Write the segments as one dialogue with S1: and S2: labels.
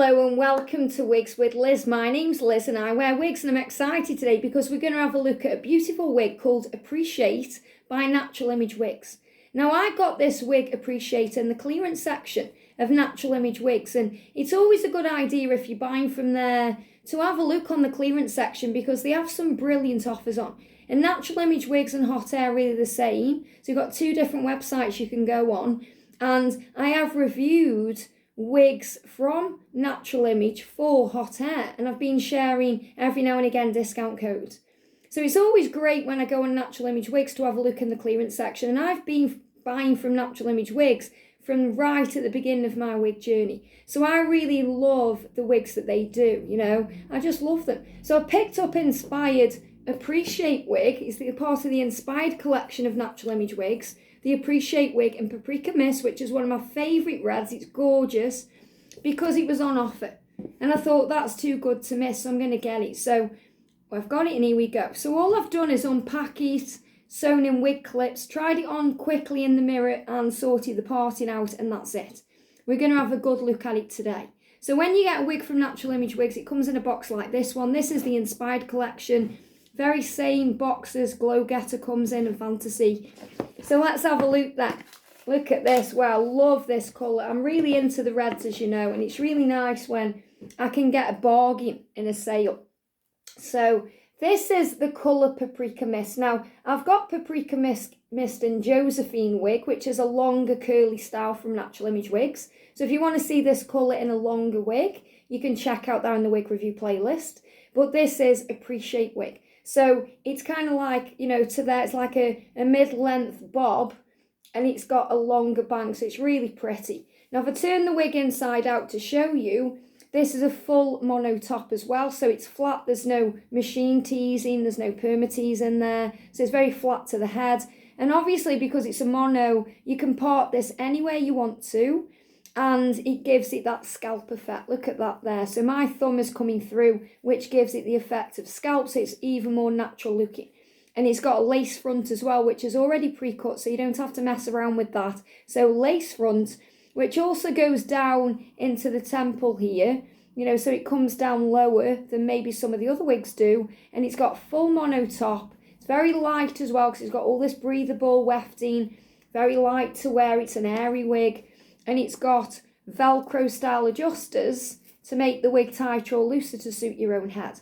S1: Hello and welcome to Wigs with Liz. My name's Liz and I wear wigs, and I'm excited today because we're going to have a look at a beautiful wig called Appreciate by Natural Image Wigs. Now, I got this wig Appreciate in the clearance section of Natural Image Wigs, and it's always a good idea if you're buying from there to have a look on the clearance section because they have some brilliant offers on. And Natural Image Wigs and Hot Air are really the same. So you've got two different websites you can go on, and I have reviewed wigs from Natural Image for Hot Air, and I've been sharing every now and again discount codes. So it's always great when I go on Natural Image Wigs to have a look in the clearance section, and I've been buying from Natural Image Wigs from right at the beginning of my wig journey. So I really love the wigs that they do, I just love them. So I picked up Inspired Appreciate wig. It's part of the Inspired collection of Natural Image Wigs. The Appreciate wig and Paprika Mist, which is one of my favourite reds. It's gorgeous because it was on offer. And I thought that's too good to miss, so I'm going to get it. So I've got it and here we go. So all I've done is unpack it, sewn in wig clips, tried it on quickly in the mirror and sorted the parting out, and that's it. We're going to have a good look at it today. So when you get a wig from Natural Image Wigs, it comes in a box like this one. This is the Inspired collection. Very same boxes, Glow Getter comes in and Fantasy. So let's have a look there. Look at this. Wow, love this colour. I'm really into the reds, as you know, and it's really nice when I can get a bargain in a sale. So this is the colour Paprika Mist. Now, I've got Paprika Mist in Josephine wig, which is a longer curly style from Natural Image Wigs. So if you want to see this colour in a longer wig, you can check out that in the wig review playlist. But this is Appreciate wig. So it's kind of like, to there, it's like a mid-length bob, and it's got a longer bang, so it's really pretty. Now, if I turn the wig inside out to show you, this is a full mono top as well, so it's flat. There's no machine teasing, there's no perma tease in there, so it's very flat to the head. And obviously, because it's a mono, you can part this anywhere you want to, and it gives it that scalp effect. Look at that there. So my thumb is coming through, which gives it the effect of scalp, so it's even more natural looking. And it's got a lace front as well, which is already pre-cut, so you don't have to mess around with that. So lace front, which also goes down into the temple here, so it comes down lower than maybe some of the other wigs do. And it's got full mono top. It's very light as well, because it's got all this breathable wefting, very light to wear. It's an airy wig. And it's got Velcro style adjusters to make the wig tighter or looser to suit your own head.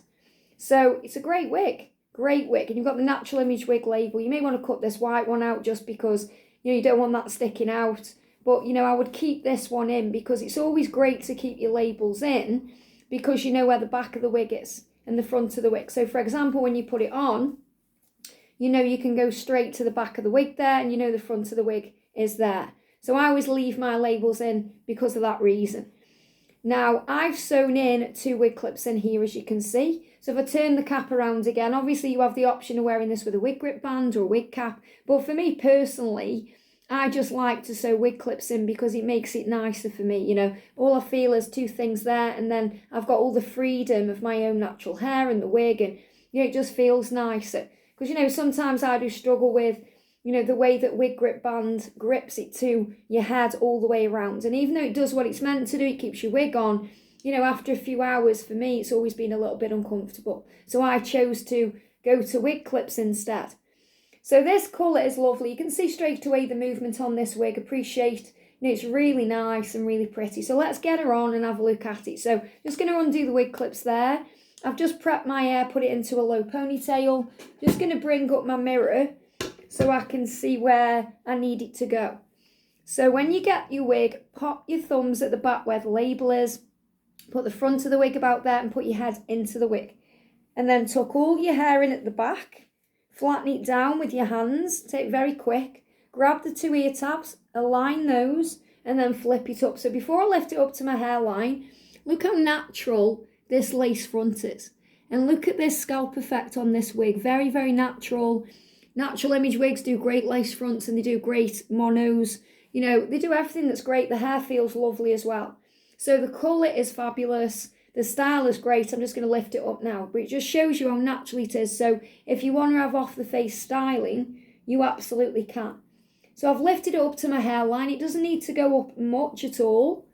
S1: So it's a great wig, and you've got the Natural Image Wig label. You may want to cut this white one out just because you don't want that sticking out, but I would keep this one in because it's always great to keep your labels in because you know where the back of the wig is and the front of the wig. So for example, when you put it on, you can go straight to the back of the wig there, and the front of the wig is there. So I always leave my labels in because of that reason. Now, I've sewn in 2 wig clips in here, as you can see. So if I turn the cap around again, obviously you have the option of wearing this with a wig grip band or a wig cap. But for me personally, I just like to sew wig clips in because it makes it nicer for me. All I feel is 2 things there, and then I've got all the freedom of my own natural hair and the wig, and it just feels nicer. Because, sometimes I do struggle with the way that wig grip band grips it to your head all the way around. And even though it does what it's meant to do, it keeps your wig on, after a few hours, for me, it's always been a little bit uncomfortable. So I chose to go to wig clips instead. So this colour is lovely. You can see straight away the movement on this wig. Appreciate, it's really nice and really pretty. So let's get her on and have a look at it. So just going to undo the wig clips there. I've just prepped my hair, put it into a low ponytail. Just going to bring up my mirror so I can see where I need it to go. So when you get your wig, pop your thumbs at the back where the label is, put the front of the wig about there and put your head into the wig. And then tuck all your hair in at the back, flatten it down with your hands, take it very quick, grab the 2 ear tabs, align those, and then flip it up. So before I lift it up to my hairline, look how natural this lace front is. And look at this scalp effect on this wig, very, very natural. Natural Image Wigs do great lace fronts and they do great monos. They do everything that's great. The hair feels lovely as well. So the colour is fabulous. The style is great. I'm just going to lift it up now. But it just shows you how natural it is. So if you want to have off the face styling, you absolutely can. So I've lifted it up to my hairline. It doesn't need to go up much at all.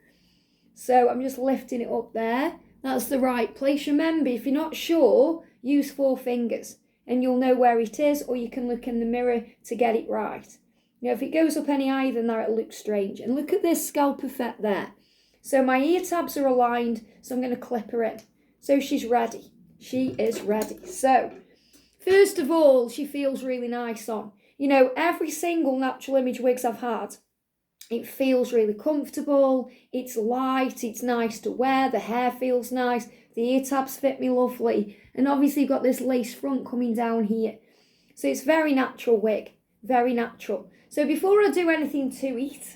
S1: So I'm just lifting it up there. That's the right place. Remember, if you're not sure, use 4 fingers and you'll know where it is, or you can look in the mirror to get it right. You know, if it goes up any higher than that, it'll look strange. And look at this scalp effect there. So my ear tabs are aligned, so I'm going to clip her in. So she's ready. She is ready. So, first of all, she feels really nice on. You know, every single Natural Image wigs I've had, it feels really comfortable, it's light, it's nice to wear, the hair feels nice, the ear tabs fit me lovely, and obviously you've got this lace front coming down here. So it's very natural wig, very natural. So before I do anything to it,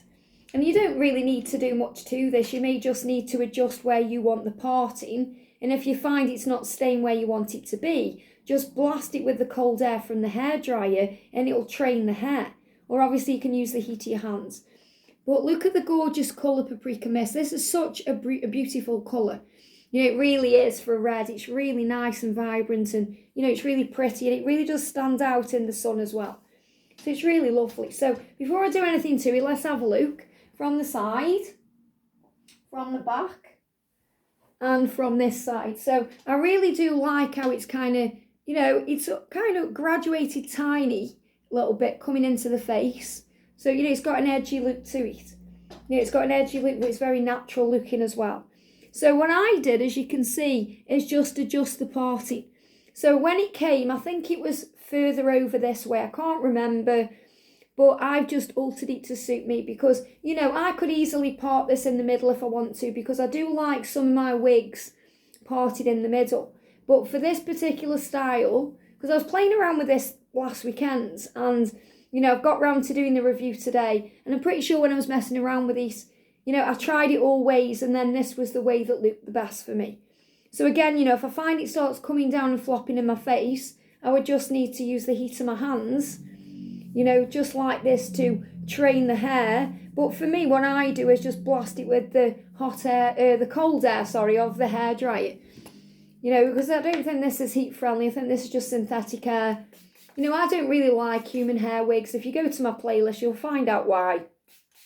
S1: and you don't really need to do much to this, you may just need to adjust where you want the parting, and if you find it's not staying where you want it to be, just blast it with the cold air from the hairdryer and it'll train the hair. Or obviously you can use the heat of your hands. But look at the gorgeous colour Paprika Mist. This is such a beautiful colour. You know, it really is for a red. It's really nice and vibrant, and, you know, it's really pretty, and it really does stand out in the sun as well. So it's really lovely. So before I do anything to it, let's have a look from the side, from the back, and from this side. So I really do like how it's kind of, you know, it's kind of graduated tiny little bit coming into the face. So, you know, it's got an edgy look to it. You know, it's got an edgy look, but it's very natural looking as well. So what I did, as you can see, is just adjust the parting. So when it came, I think it was further over this way. I can't remember, but I've just altered it to suit me because, you know, I could easily part this in the middle if I want to, because I do like some of my wigs parted in the middle. But for this particular style, because I was playing around with this last weekend, and, you know, I've got round to doing the review today, and I'm pretty sure when I was messing around with these, you know, I tried it all ways, and then this was the way that looked the best for me. So again, you know, if I find it starts coming down and flopping in my face, I would just need to use the heat of my hands, you know, just like this to train the hair. But for me, what I do is just blast it with the the cold air, of the hairdryer. You know, because I don't think this is heat friendly. I think this is just synthetic hair. You know, I don't really like human hair wigs. If you go to my playlist, you'll find out why.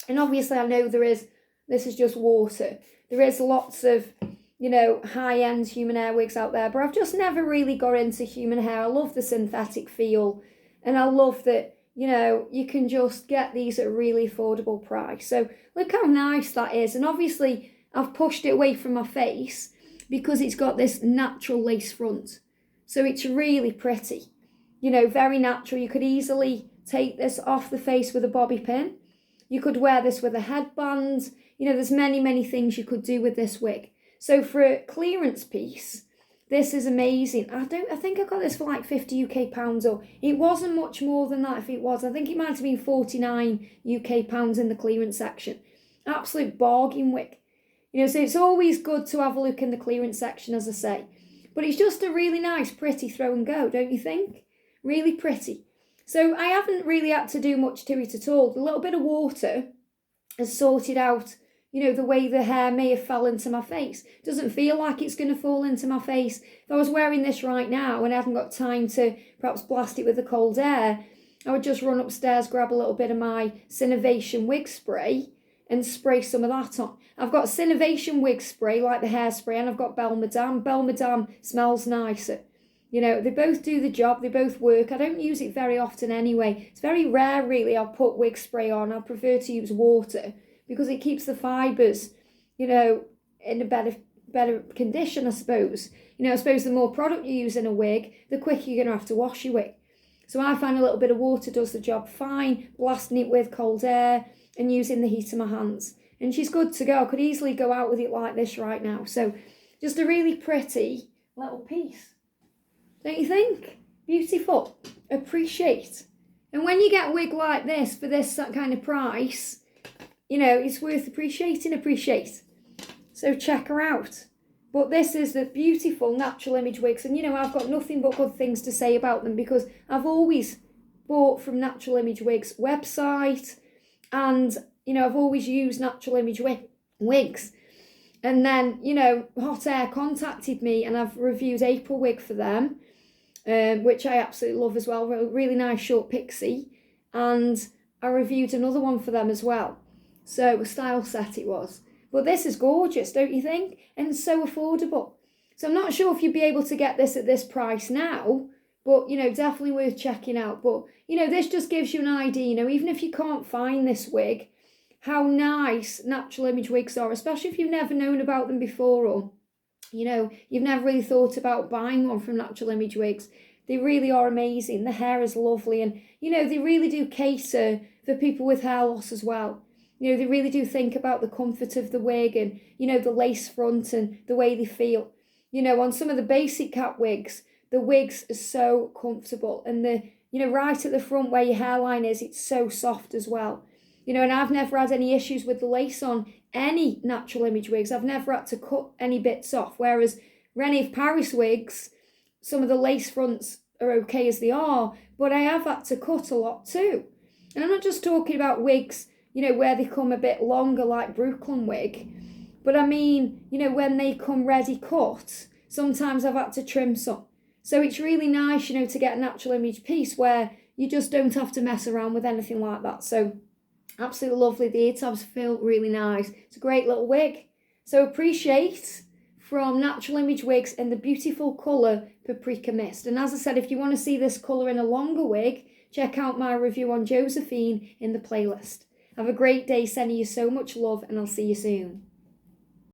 S1: And obviously I know this is just water. There is lots of, you know, high-end human hair wigs out there, but I've just never really got into human hair. I love the synthetic feel, and I love that, you know, you can just get these at a really affordable price. So look how nice that is. And obviously I've pushed it away from my face because it's got this natural lace front. So it's really pretty. You know, very natural. You could easily take this off the face with a bobby pin. You could wear this with a headband. You know, there's many things you could do with this wig. So for a clearance piece, this is amazing. I think I got this for like 50 UK pounds, or it wasn't much more than that if it was. I think it might have been 49 UK pounds in the clearance section. Absolute bargain wig. You know, so it's always good to have a look in the clearance section, as I say. But it's just a really nice, pretty throw and go, don't you think? Really pretty. So I haven't really had to do much to it at all. A little bit of water has sorted out, you know, the way the hair may have fell into my face. It doesn't feel like it's going to fall into my face. If I was wearing this right now and I hadn't got time to perhaps blast it with the cold air, I would just run upstairs, grab a little bit of my Synovation wig spray and spray some of that on. I've got Synovation wig spray, like the hairspray, and I've got Belle Madame. Belle Madame smells nicer. You know, they both do the job, they both work. I don't use it very often anyway. It's very rare, really, I'll put wig spray on. I prefer to use water because it keeps the fibres, you know, in a better condition, I suppose. You know, I suppose the more product you use in a wig, the quicker you're going to have to wash your wig. So I find a little bit of water does the job fine, blasting it with cold air and using the heat of my hands. And she's good to go. I could easily go out with it like this right now. So just a really pretty little piece. Don't you think? Beautiful. Appreciate. And when you get a wig like this for this kind of price, you know, it's worth appreciating. Appreciate. So check her out. But this is the beautiful Natural Image wigs. And, you know, I've got nothing but good things to say about them because I've always bought from Natural Image Wigs website. And, you know, I've always used Natural Image wigs. And then, you know, Hot Air contacted me and I've reviewed April wig for them. Which I absolutely love as well. Really nice short pixie. And I reviewed another one for them as well. So a style set it was. But this is gorgeous, don't you think? And so affordable. So I'm not sure if you'd be able to get this at this price now, but, you know, definitely worth checking out. But, you know, this just gives you an idea, you know, even if you can't find this wig, how nice Natural Image wigs are, especially if you've never known about them before, or, you know, you've never really thought about buying one from Natural Image Wigs. They really are amazing. The hair is lovely, and, you know, they really do cater for people with hair loss as well. You know, they really do think about the comfort of the wig and, you know, the lace front and the way they feel. You know, on some of the basic cap wigs, the wigs are so comfortable, and the, you know, right at the front where your hairline is, it's so soft as well. You know, and I've never had any issues with the lace on any Natural Image wigs. I've never had to cut any bits off, whereas Rennie of Paris wigs, some of the lace fronts are okay as they are, but I have had to cut a lot too. And I'm not just talking about wigs, you know, where they come a bit longer like Brooklyn wig, but I mean, you know, when they come ready cut, sometimes I've had to trim some. So it's really nice, you know, to get a Natural Image piece where you just don't have to mess around with anything like that. So absolutely lovely. The ear tabs feel really nice. It's a great little wig. So Appreciate from Natural Image Wigs in the beautiful colour Paprika Mist. And as I said, if you want to see this colour in a longer wig, check out my review on Josephine in the playlist. Have a great day, sending you so much love, and I'll see you soon.